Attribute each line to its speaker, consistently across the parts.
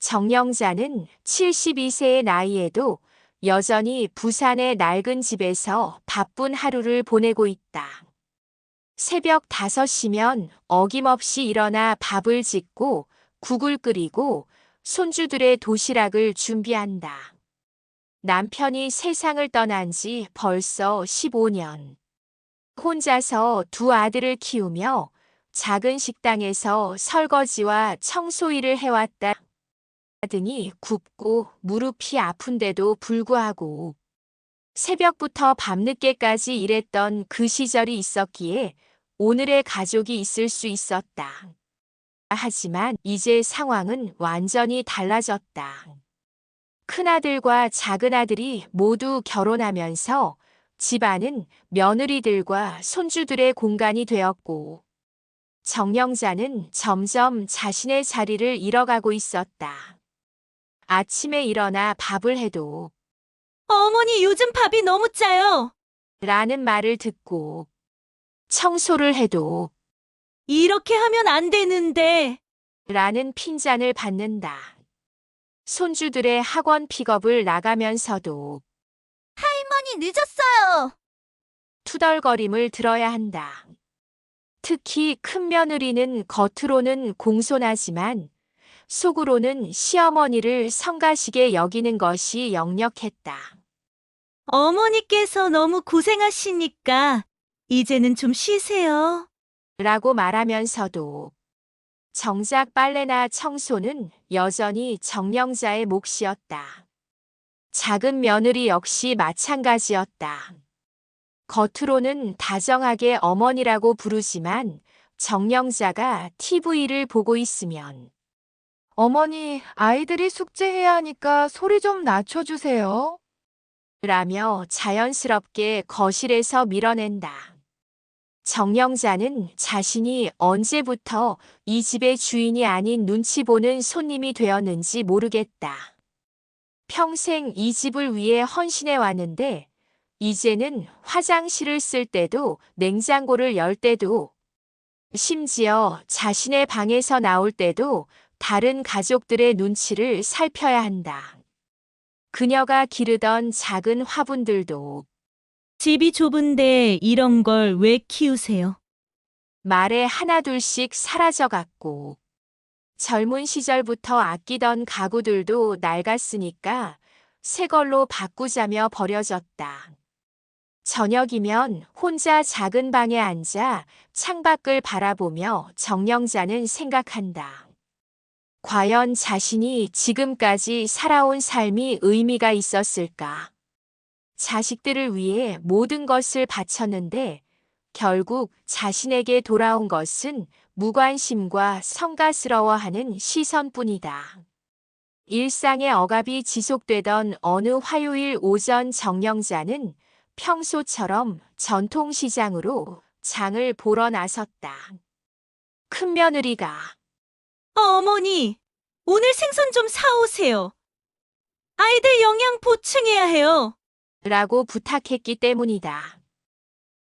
Speaker 1: 정영자는 72세의 나이에도 여전히 부산의 낡은 집에서 바쁜 하루를 보내고 있다. 새벽 5시면 어김없이 일어나 밥을 짓고 국을 끓이고 손주들의 도시락을 준비한다. 남편이 세상을 떠난 지 벌써 15년. 혼자서 두 아들을 키우며 작은 식당에서 설거지와 청소 일을 해왔다. 등이 굽고 무릎이 아픈데도 불구하고 새벽부터 밤늦게까지 일했던 그 시절이 있었기에 오늘의 가족이 있을 수 있었다. 하지만 이제 상황은 완전히 달라졌다. 큰아들과 작은아들이 모두 결혼하면서 집안은 며느리들과 손주들의 공간이 되었고 정영자는 점점 자신의 자리를 잃어가고 있었다. 아침에 일어나 밥을 해도
Speaker 2: 어머니, 요즘 밥이 너무 짜요.
Speaker 1: 라는 말을 듣고 청소를 해도
Speaker 2: 이렇게 하면 안 되는데.
Speaker 1: 라는 핀잔을 받는다. 손주들의 학원 픽업을 나가면서도
Speaker 2: 할머니, 늦었어요.
Speaker 1: 투덜거림을 들어야 한다. 특히 큰 며느리는 겉으로는 공손하지만 속으로는 시어머니를 성가시게 여기는 것이 역력했다.
Speaker 2: 어머니께서 너무 고생하시니까 이제는 좀 쉬세요.
Speaker 1: 라고 말하면서도 정작 빨래나 청소는 여전히 정영자의 몫이었다. 작은 며느리 역시 마찬가지였다. 겉으로는 다정하게 어머니라고 부르지만 정영자가 TV를 보고 있으면
Speaker 3: 어머니, 아이들이 숙제해야 하니까 소리 좀 낮춰주세요.
Speaker 1: 라며 자연스럽게 거실에서 밀어낸다. 정영자는 자신이 언제부터 이 집의 주인이 아닌 눈치 보는 손님이 되었는지 모르겠다. 평생 이 집을 위해 헌신해 왔는데 이제는 화장실을 쓸 때도 냉장고를 열 때도 심지어 자신의 방에서 나올 때도 다른 가족들의 눈치를 살펴야 한다. 그녀가 기르던 작은 화분들도
Speaker 2: 집이 좁은데 이런 걸 왜 키우세요?
Speaker 1: 말에 하나둘씩 사라져갔고 젊은 시절부터 아끼던 가구들도 낡았으니까 새 걸로 바꾸자며 버려졌다. 저녁이면 혼자 작은 방에 앉아 창밖을 바라보며 정영자는 생각한다. 과연 자신이 지금까지 살아온 삶이 의미가 있었을까? 자식들을 위해 모든 것을 바쳤는데 결국 자신에게 돌아온 것은 무관심과 성가스러워하는 시선뿐이다. 일상의 억압이 지속되던 어느 화요일 오전 정영자는 평소처럼 전통시장으로 장을 보러 나섰다. 큰며느리가
Speaker 2: 어머니, 오늘 생선 좀 사오세요. 아이들 영양 보충해야 해요.
Speaker 1: 라고 부탁했기 때문이다.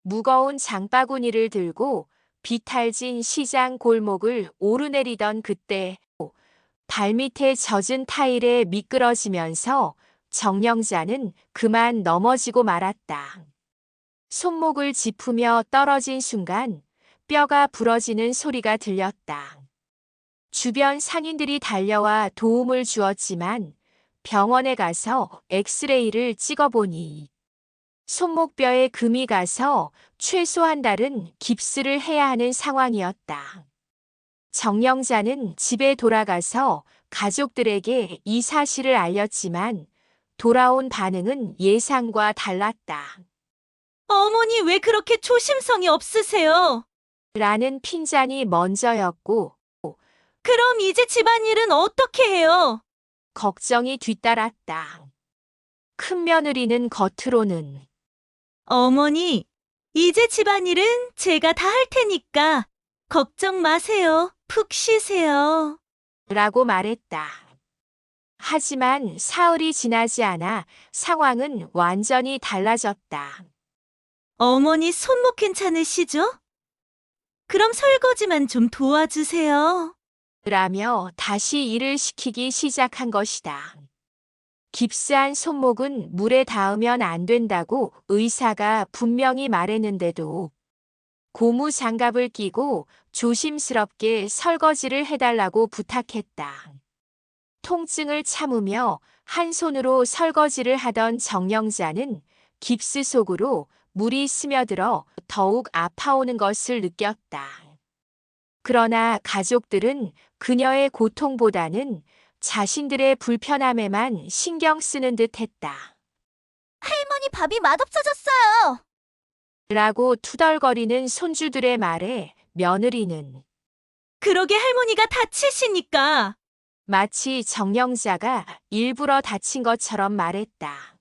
Speaker 1: 무거운 장바구니를 들고 비탈진 시장 골목을 오르내리던 그때 발밑에 젖은 타일에 미끄러지면서 정영자는 그만 넘어지고 말았다. 손목을 짚으며 떨어진 순간 뼈가 부러지는 소리가 들렸다. 주변 상인들이 달려와 도움을 주었지만 병원에 가서 엑스레이를 찍어보니 손목뼈에 금이 가서 최소 한 달은 깁스를 해야 하는 상황이었다. 정영자는 집에 돌아가서 가족들에게 이 사실을 알렸지만 돌아온 반응은 예상과 달랐다.
Speaker 2: 어머니, 왜 그렇게 조심성이 없으세요?
Speaker 1: 라는 핀잔이 먼저였고
Speaker 2: 그럼 이제 집안일은 어떻게 해요?
Speaker 1: 걱정이 뒤따랐다. 큰며느리는 겉으로는
Speaker 2: 어머니, 이제 집안일은 제가 다 할 테니까 걱정 마세요. 푹 쉬세요.
Speaker 1: 라고 말했다. 하지만 사흘이 지나지 않아 상황은 완전히 달라졌다.
Speaker 2: 어머니 손목 괜찮으시죠? 그럼 설거지만 좀 도와주세요.
Speaker 1: 라며 다시 일을 시키기 시작한 것이다. 깁스한 손목은 물에 닿으면 안 된다고 의사가 분명히 말했는데도 고무 장갑을 끼고 조심스럽게 설거지를 해달라고 부탁했다. 통증을 참으며 한 손으로 설거지를 하던 정영자는 깁스 속으로 물이 스며들어 더욱 아파오는 것을 느꼈다. 그러나 가족들은 그녀의 고통보다는 자신들의 불편함에만 신경 쓰는 듯 했다.
Speaker 4: 할머니 밥이 맛없어졌어요.
Speaker 1: 라고 투덜거리는 손주들의 말에 며느리는
Speaker 2: 그러게 할머니가 다치시니까.
Speaker 1: 마치 정영자가 일부러 다친 것처럼 말했다.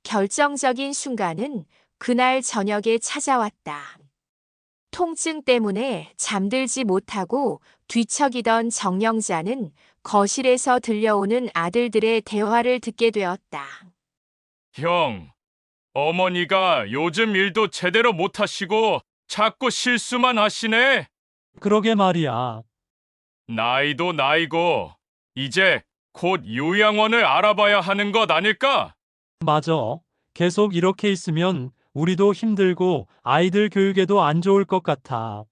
Speaker 1: 결정적인 순간은 그날 저녁에 찾아왔다. 통증 때문에 잠들지 못하고 뒤척이던 정영자는 거실에서 들려오는 아들들의 대화를 듣게 되었다.
Speaker 5: 형, 어머니가 요즘 일도 제대로 못하시고 자꾸 실수만 하시네.
Speaker 6: 그러게 말이야.
Speaker 5: 나이도 나이고 이제 곧 요양원을 알아봐야 하는 것 아닐까?
Speaker 6: 맞아. 계속 이렇게 있으면 우리도 힘들고 아이들 교육에도 안 좋을 것 같아.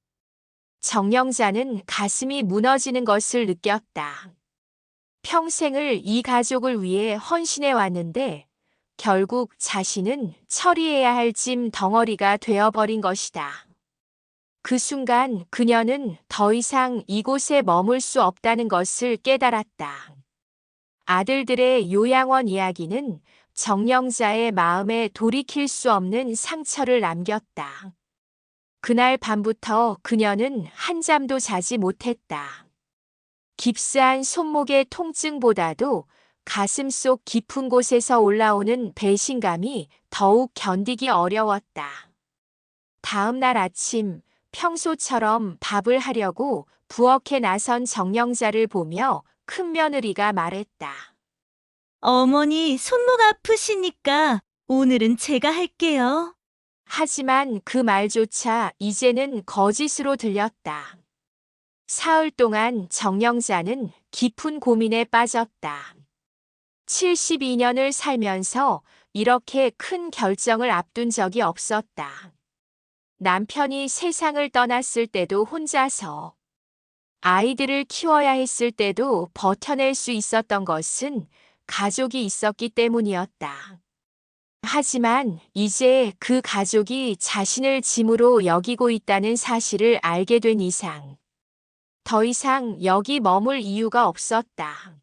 Speaker 1: 정영자는 가슴이 무너지는 것을 느꼈다. 평생을 이 가족을 위해 헌신해 왔는데 결국 자신은 처리해야 할 짐 덩어리가 되어버린 것이다. 그 순간 그녀는 더 이상 이곳에 머물 수 없다는 것을 깨달았다. 아들들의 요양원 이야기는 정영자의 마음에 돌이킬 수 없는 상처를 남겼다. 그날 밤부터 그녀는 한잠도 자지 못했다. 깁스한 손목의 통증보다도 가슴속 깊은 곳에서 올라오는 배신감이 더욱 견디기 어려웠다. 다음 날 아침 평소처럼 밥을 하려고 부엌에 나선 정영자를 보며 큰며느리가 말했다.
Speaker 2: 어머니 손목 아프시니까 오늘은 제가 할게요.
Speaker 1: 하지만 그 말조차 이제는 거짓으로 들렸다. 사흘 동안 정영자는 깊은 고민에 빠졌다. 72년을 살면서 이렇게 큰 결정을 앞둔 적이 없었다. 남편이 세상을 떠났을 때도 혼자서, 아이들을 키워야 했을 때도 버텨낼 수 있었던 것은 가족이 있었기 때문이었다. 하지만 이제 그 가족이 자신을 짐으로 여기고 있다는 사실을 알게 된 이상, 더 이상 여기 머물 이유가 없었다.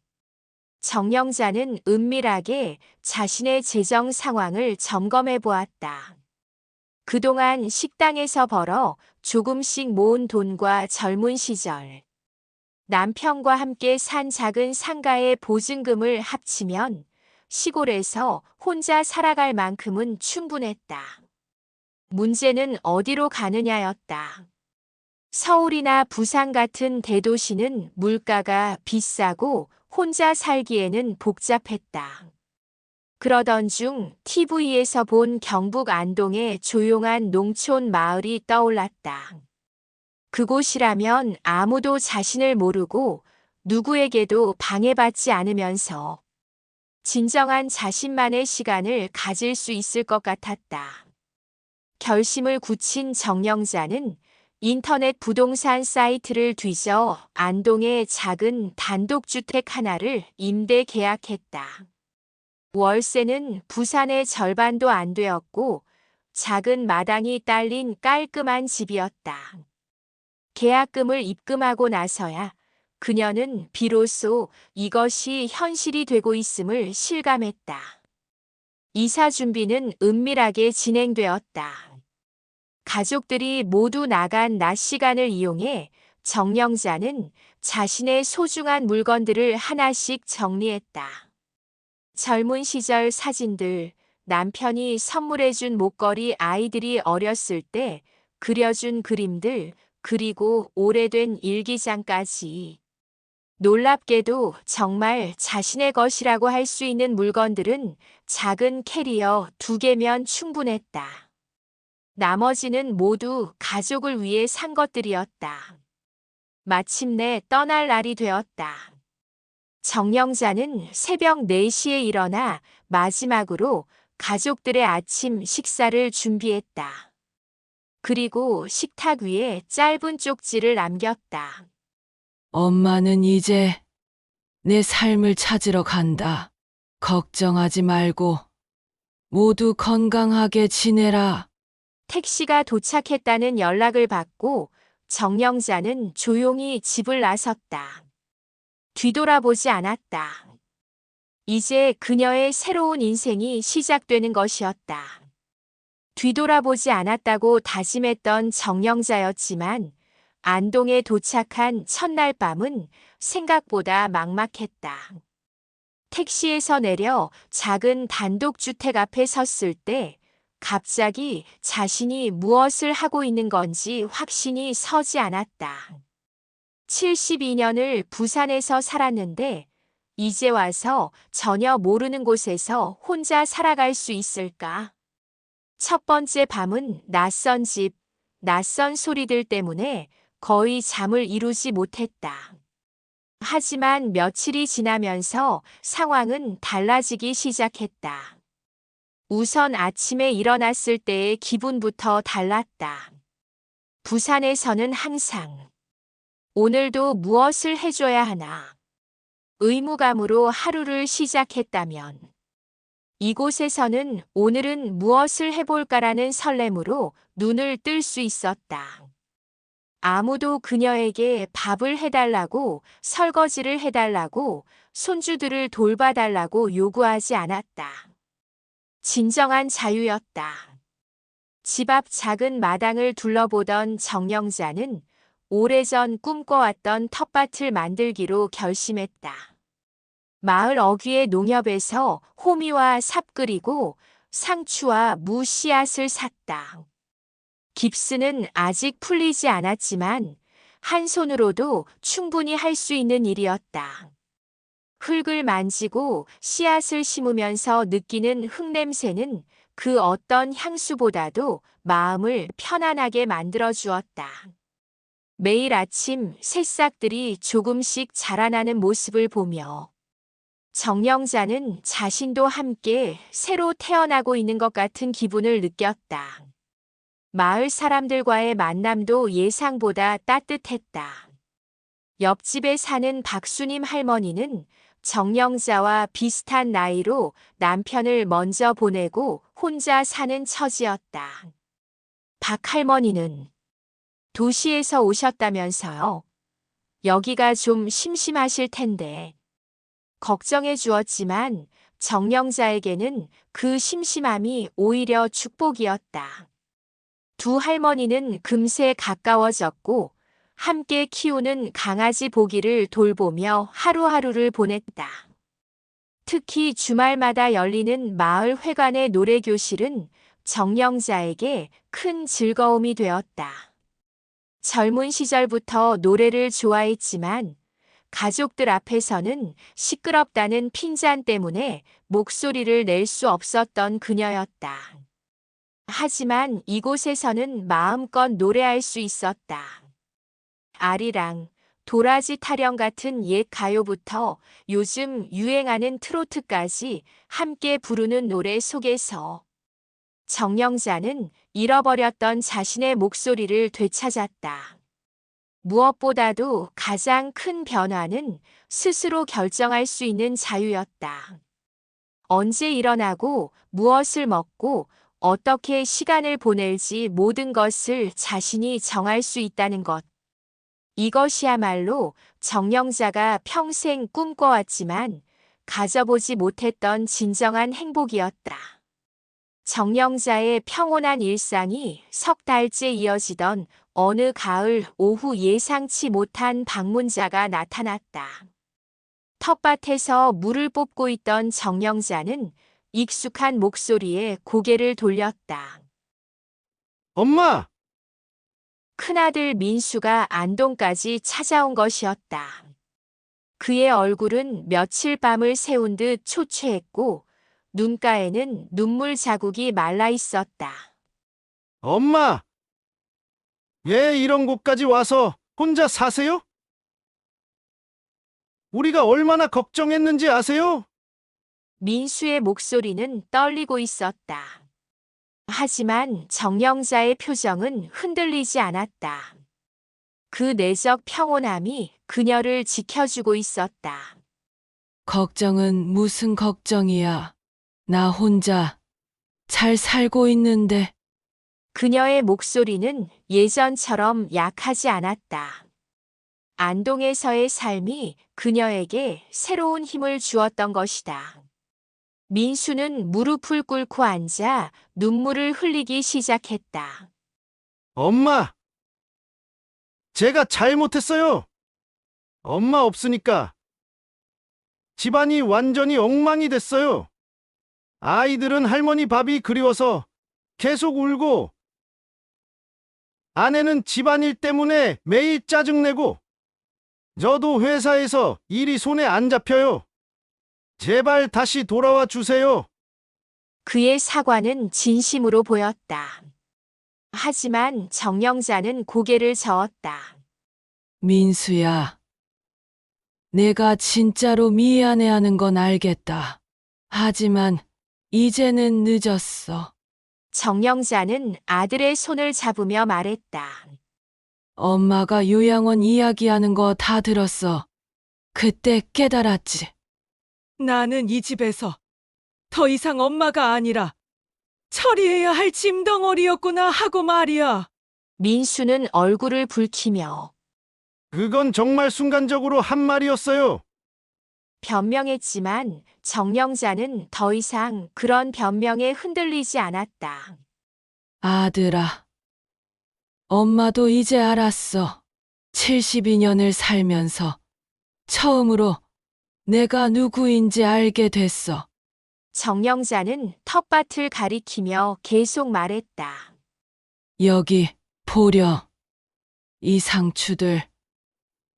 Speaker 1: 정영자는 은밀하게 자신의 재정 상황을 점검해 보았다. 그동안 식당에서 벌어 조금씩 모은 돈과 젊은 시절, 남편과 함께 산 작은 상가의 보증금을 합치면 시골에서 혼자 살아갈 만큼은 충분했다. 문제는 어디로 가느냐였다. 서울이나 부산 같은 대도시는 물가가 비싸고 혼자 살기에는 복잡했다. 그러던 중 TV에서 본 경북 안동의 조용한 농촌 마을이 떠올랐다. 그곳이라면 아무도 자신을 모르고 누구에게도 방해받지 않으면서 진정한 자신만의 시간을 가질 수 있을 것 같았다. 결심을 굳힌 정영자는 인터넷 부동산 사이트를 뒤져 안동의 작은 단독주택 하나를 임대 계약했다. 월세는 부산의 절반도 안 되었고 작은 마당이 딸린 깔끔한 집이었다. 계약금을 입금하고 나서야 그녀는 비로소 이것이 현실이 되고 있음을 실감했다. 이사 준비는 은밀하게 진행되었다. 가족들이 모두 나간 낮 시간을 이용해 정영자는 자신의 소중한 물건들을 하나씩 정리했다. 젊은 시절 사진들, 남편이 선물해준 목걸이, 아이들이 어렸을 때 그려준 그림들, 그리고 오래된 일기장까지. 놀랍게도 정말 자신의 것이라고 할 수 있는 물건들은 작은 캐리어 2개면 충분했다. 나머지는 모두 가족을 위해 산 것들이었다. 마침내 떠날 날이 되었다. 정영자는 새벽 4시에 일어나 마지막으로 가족들의 아침 식사를 준비했다. 그리고 식탁 위에 짧은 쪽지를 남겼다.
Speaker 7: 엄마는 이제 내 삶을 찾으러 간다. 걱정하지 말고 모두 건강하게 지내라.
Speaker 1: 택시가 도착했다는 연락을 받고 정영자는 조용히 집을 나섰다. 뒤돌아보지 않았다. 이제 그녀의 새로운 인생이 시작되는 것이었다. 뒤돌아보지 않았다고 다짐했던 정영자였지만 안동에 도착한 첫날 밤은 생각보다 막막했다. 택시에서 내려 작은 단독주택 앞에 섰을 때 갑자기 자신이 무엇을 하고 있는 건지 확신이 서지 않았다. 72년을 부산에서 살았는데 이제 와서 전혀 모르는 곳에서 혼자 살아갈 수 있을까? 첫 번째 밤은 낯선 집, 낯선 소리들 때문에 거의 잠을 이루지 못했다. 하지만 며칠이 지나면서 상황은 달라지기 시작했다. 우선 아침에 일어났을 때의 기분부터 달랐다. 부산에서는 항상 오늘도 무엇을 해줘야 하나 의무감으로 하루를 시작했다면 이곳에서는 오늘은 무엇을 해볼까라는 설렘으로 눈을 뜰 수 있었다. 아무도 그녀에게 밥을 해달라고, 설거지를 해달라고, 손주들을 돌봐달라고 요구하지 않았다. 진정한 자유였다. 집 앞 작은 마당을 둘러보던 정영자는 오래전 꿈꿔왔던 텃밭을 만들기로 결심했다. 마을 어귀의 농협에서 호미와 삽 그리고 상추와 무 씨앗을 샀다. 깁스는 아직 풀리지 않았지만 한 손으로도 충분히 할 수 있는 일이었다. 흙을 만지고 씨앗을 심으면서 느끼는 흙냄새는 그 어떤 향수보다도 마음을 편안하게 만들어 주었다. 매일 아침 새싹들이 조금씩 자라나는 모습을 보며 정영자는 자신도 함께 새로 태어나고 있는 것 같은 기분을 느꼈다. 마을 사람들과의 만남도 예상보다 따뜻했다. 옆집에 사는 박수님 할머니는 정영자와 비슷한 나이로 남편을 먼저 보내고 혼자 사는 처지였다. 박 할머니는 도시에서 오셨다면서요. 여기가 좀 심심하실 텐데. 걱정해 주었지만 정영자에게는 그 심심함이 오히려 축복이었다. 두 할머니는 금세 가까워졌고 함께 키우는 강아지 보기를 돌보며 하루하루를 보냈다. 특히 주말마다 열리는 마을 회관의 노래교실은 정영자에게 큰 즐거움이 되었다. 젊은 시절부터 노래를 좋아했지만 가족들 앞에서는 시끄럽다는 핀잔 때문에 목소리를 낼 수 없었던 그녀였다. 하지만 이곳에서는 마음껏 노래할 수 있었다. 아리랑, 도라지 타령 같은 옛 가요부터 요즘 유행하는 트로트까지 함께 부르는 노래 속에서 정영자는 잃어버렸던 자신의 목소리를 되찾았다. 무엇보다도 가장 큰 변화는 스스로 결정할 수 있는 자유였다. 언제 일어나고 무엇을 먹고 어떻게 시간을 보낼지 모든 것을 자신이 정할 수 있다는 것. 이것이야말로 정영자가 평생 꿈꿔왔지만 가져보지 못했던 진정한 행복이었다. 정영자의 평온한 일상이 석 달째 이어지던 어느 가을 오후 예상치 못한 방문자가 나타났다. 텃밭에서 물을 뽑고 있던 정영자는 익숙한 목소리에 고개를 돌렸다.
Speaker 8: 엄마!
Speaker 1: 큰아들 민수가 안동까지 찾아온 것이었다. 그의 얼굴은 며칠 밤을 새운 듯 초췌했고 눈가에는 눈물 자국이 말라 있었다.
Speaker 8: 엄마! 왜 이런 곳까지 와서 혼자 사세요? 우리가 얼마나 걱정했는지 아세요?
Speaker 1: 민수의 목소리는 떨리고 있었다. 하지만 정영자의 표정은 흔들리지 않았다. 그 내적 평온함이 그녀를 지켜주고 있었다.
Speaker 7: 걱정은 무슨 걱정이야. 나 혼자 잘 살고 있는데.
Speaker 1: 그녀의 목소리는 예전처럼 약하지 않았다. 안동에서의 삶이 그녀에게 새로운 힘을 주었던 것이다. 민수는 무릎을 꿇고 앉아 눈물을 흘리기 시작했다.
Speaker 8: 엄마! 제가 잘못했어요. 엄마 없으니까 집안이 완전히 엉망이 됐어요. 아이들은 할머니 밥이 그리워서 계속 울고, 아내는 집안일 때문에 매일 짜증내고, 저도 회사에서 일이 손에 안 잡혀요. 제발 다시 돌아와 주세요.
Speaker 1: 그의 사과는 진심으로 보였다. 하지만 정영자는 고개를 저었다.
Speaker 7: 민수야, 내가 진짜로 미안해하는 건 알겠다. 하지만 이제는 늦었어.
Speaker 1: 정영자는 아들의 손을 잡으며 말했다.
Speaker 7: 엄마가 요양원 이야기하는 거 다 들었어. 그때 깨달았지. 나는 이 집에서 더 이상 엄마가 아니라 처리해야 할 짐덩어리였구나 하고 말이야.
Speaker 1: 민수는 얼굴을 붉히며
Speaker 8: 그건 정말 순간적으로 한 말이었어요.
Speaker 1: 변명했지만 정영자는 더 이상 그런 변명에 흔들리지 않았다.
Speaker 7: 아들아, 엄마도 이제 알았어. 72년을 살면서 처음으로 내가 누구인지 알게 됐어.
Speaker 1: 정영자는 텃밭을 가리키며 계속 말했다.
Speaker 7: 여기 보렴. 이 상추들,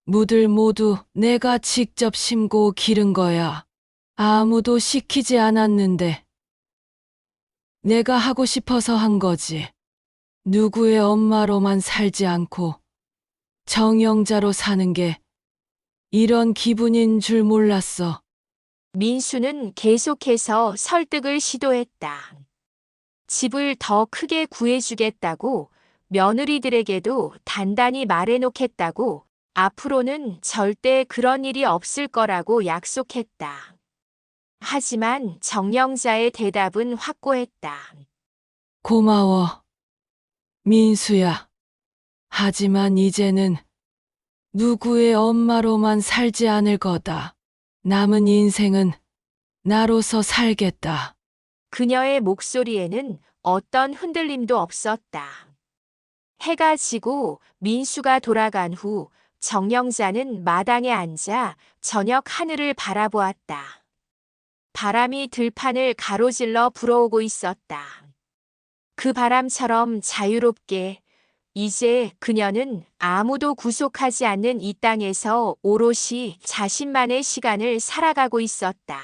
Speaker 7: 무들 모두 내가 직접 심고 기른 거야. 아무도 시키지 않았는데 내가 하고 싶어서 한 거지. 누구의 엄마로만 살지 않고 정영자로 사는 게 이런 기분인 줄 몰랐어.
Speaker 1: 민수는 계속해서 설득을 시도했다. 집을 더 크게 구해주겠다고, 며느리들에게도 단단히 말해놓겠다고, 앞으로는 절대 그런 일이 없을 거라고 약속했다. 하지만 정영자의 대답은 확고했다.
Speaker 7: 고마워, 민수야. 하지만 이제는 누구의 엄마로만 살지 않을 거다. 남은 인생은 나로서 살겠다.
Speaker 1: 그녀의 목소리에는 어떤 흔들림도 없었다. 해가 지고 민수가 돌아간 후 정영자는 마당에 앉아 저녁 하늘을 바라보았다. 바람이 들판을 가로질러 불어오고 있었다. 그 바람처럼 자유롭게 이제 그녀는 아무도 구속하지 않는 이 땅에서 오롯이 자신만의 시간을 살아가고 있었다.